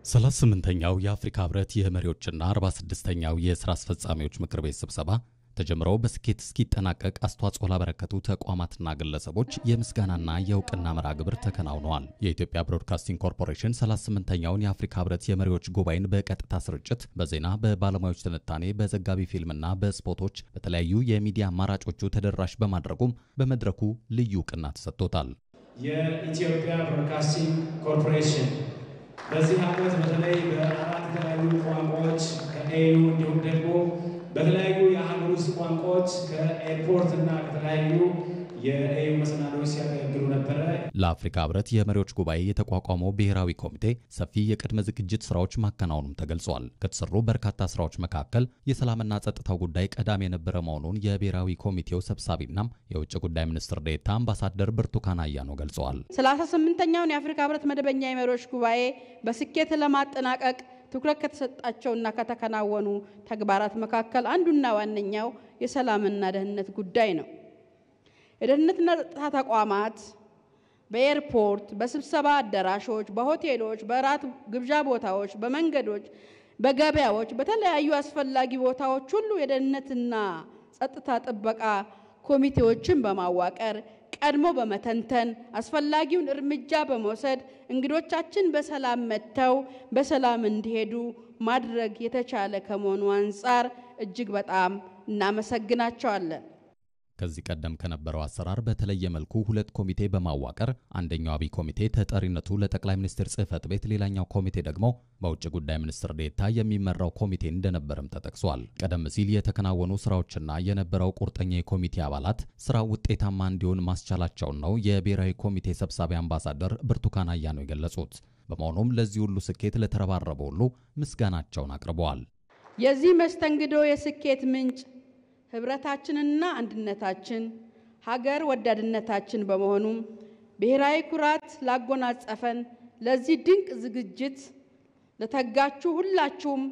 38ኛው የአፍሪካ ህብረት የመሪዎችና 46ኛው የሥራ አስፈጻሚዎች ምክር ቤት ስብሰባ ተጀምረው በስኬት እስኪጠናቀቅ አስተዋጽኦ ላበረከቱ ተቋማትና ግለሰቦች የምስጋናና የእውቅና መርሃ ግብር ተከናውነዋል። የኢትዮጵያ ብሮድካስቲንግ ኮርፖሬሽን 38ኛውን የአፍሪካ ህብረት የመሪዎች ጉባኤን በቀጥታ ስርጭት፣ በዜና፣ በባለሙያዎች ትንታኔ፣ በዘጋቢ ፊልምና በስፖቶች በተለያዩ የሚዲያ አማራጮቹ ተደራሽ በማድረጉም በመድረኩ ልዩ እውቅና ተሰጥቶታል። የኢትዮጵያ ብሮድካስቲንግ ኮርፖሬሽን በዚህ ዓመት በተለይ በአራት የተለያዩ ቋንቋዎች ከኤዩ እንዲሁም ደግሞ በተለያዩ የሀገር ውስጥ ቋንቋዎች ከኤርፖርት እና ከተለያዩ የኤዩ መሰናዶዎች ሲያገለግሉ ነበር። ለአፍሪካ ህብረት የመሪዎች ጉባኤ የተቋቋመው ብሔራዊ ኮሚቴ ሰፊ የቅድመ ዝግጅት ስራዎች ማከናወኑም ተገልጿል። ከተሰሩ በርካታ ስራዎች መካከል የሰላምና ጸጥታው ጉዳይ ቀዳሚ የነበረ መሆኑን የብሔራዊ ኮሚቴው ሰብሳቢና የውጭ ጉዳይ ሚኒስትር ዴኤታ አምባሳደር ብርቱካን አያኖ ገልጸዋል። 38ኛውን የአፍሪካ ህብረት መደበኛ የመሪዎች ጉባኤ በስኬት ለማጠናቀቅ ትኩረት ከተሰጣቸውና ከተከናወኑ ተግባራት መካከል አንዱና ዋነኛው የሰላምና ደህንነት ጉዳይ ነው። የደህንነትና ጸጥታ ተቋማት በኤርፖርት፣ በስብሰባ አዳራሾች፣ በሆቴሎች፣ በራት ግብዣ ቦታዎች፣ በመንገዶች፣ በገበያዎች፣ በተለያዩ አስፈላጊ ቦታዎች ሁሉ የደህንነትና ጸጥታ ጥበቃ ኮሚቴዎችን በማዋቀር ቀድሞ በመተንተን አስፈላጊውን እርምጃ በመውሰድ እንግዶቻችን በሰላም መጥተው በሰላም እንዲሄዱ ማድረግ የተቻለ ከመሆኑ አንፃር እጅግ በጣም እናመሰግናቸዋለን። ከዚህ ቀደም ከነበረው አሰራር በተለየ መልኩ ሁለት ኮሚቴ በማዋቀር አንደኛው አብይ ኮሚቴ ተጠሪነቱ ለጠቅላይ ሚኒስትር ጽህፈት ቤት፣ ሌላኛው ኮሚቴ ደግሞ በውጭ ጉዳይ ሚኒስትር ዴኤታ የሚመራው ኮሚቴ እንደነበረም ተጠቅሷል። ቀደም ሲል የተከናወኑ ስራዎችና የነበረው ቁርጠኛ የኮሚቴ አባላት ስራው ውጤታማ እንዲሆን ማስቻላቸውን ነው የብሔራዊ ኮሚቴ ሰብሳቢ አምባሳደር ብርቱካን አያኖ የገለጹት። በመሆኑም ለዚህ ሁሉ ስኬት ለተረባረበው ሁሉ ምስጋናቸውን አቅርበዋል። የዚህ መስተንግዶ የስኬት ምንጭ ህብረታችንና አንድነታችን፣ ሀገር ወዳድነታችን በመሆኑም ብሔራዊ ኩራት ላጎናጸፈን ለዚህ ድንቅ ዝግጅት ለተጋችሁ ሁላችሁም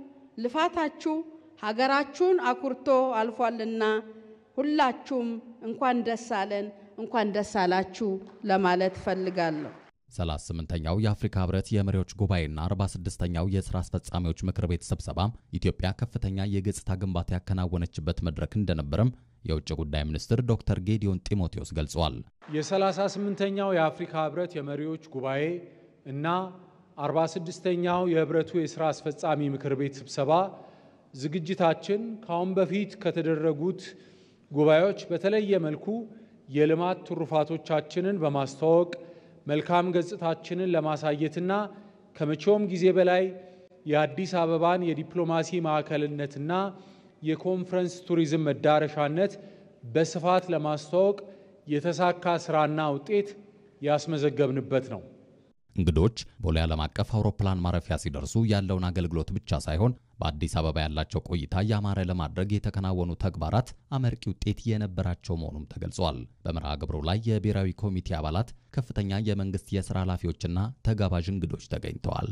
ልፋታችሁ ሀገራችሁን አኩርቶ አልፏልና ሁላችሁም እንኳን ደስ አለን፣ እንኳን ደስ አላችሁ ለማለት ፈልጋለሁ። 38ኛው የአፍሪካ ህብረት የመሪዎች ጉባኤና 46ኛው የሥራ አስፈጻሚዎች ምክር ቤት ስብሰባ ኢትዮጵያ ከፍተኛ የገጽታ ግንባታ ያከናወነችበት መድረክ እንደነበረም የውጭ ጉዳይ ሚኒስትር ዶክተር ጌዲዮን ጢሞቴዎስ ገልጸዋል። የ38ኛው የአፍሪካ ህብረት የመሪዎች ጉባኤ እና 46ኛው የህብረቱ የሥራ አስፈጻሚ ምክር ቤት ስብሰባ ዝግጅታችን ካሁን በፊት ከተደረጉት ጉባኤዎች በተለየ መልኩ የልማት ትሩፋቶቻችንን በማስተዋወቅ መልካም ገጽታችንን ለማሳየትና ከመቼውም ጊዜ በላይ የአዲስ አበባን የዲፕሎማሲ ማዕከልነትና የኮንፈረንስ ቱሪዝም መዳረሻነት በስፋት ለማስተዋወቅ የተሳካ ስራና ውጤት ያስመዘገብንበት ነው። እንግዶች ቦሌ ዓለም አቀፍ አውሮፕላን ማረፊያ ሲደርሱ ያለውን አገልግሎት ብቻ ሳይሆን በአዲስ አበባ ያላቸው ቆይታ ያማረ ለማድረግ የተከናወኑ ተግባራት አመርቂ ውጤት የነበራቸው መሆኑም ተገልጿል። በመርሃ ግብሩ ላይ የብሔራዊ ኮሚቴ አባላት፣ ከፍተኛ የመንግስት የሥራ ኃላፊዎችና ተጋባዥ እንግዶች ተገኝተዋል።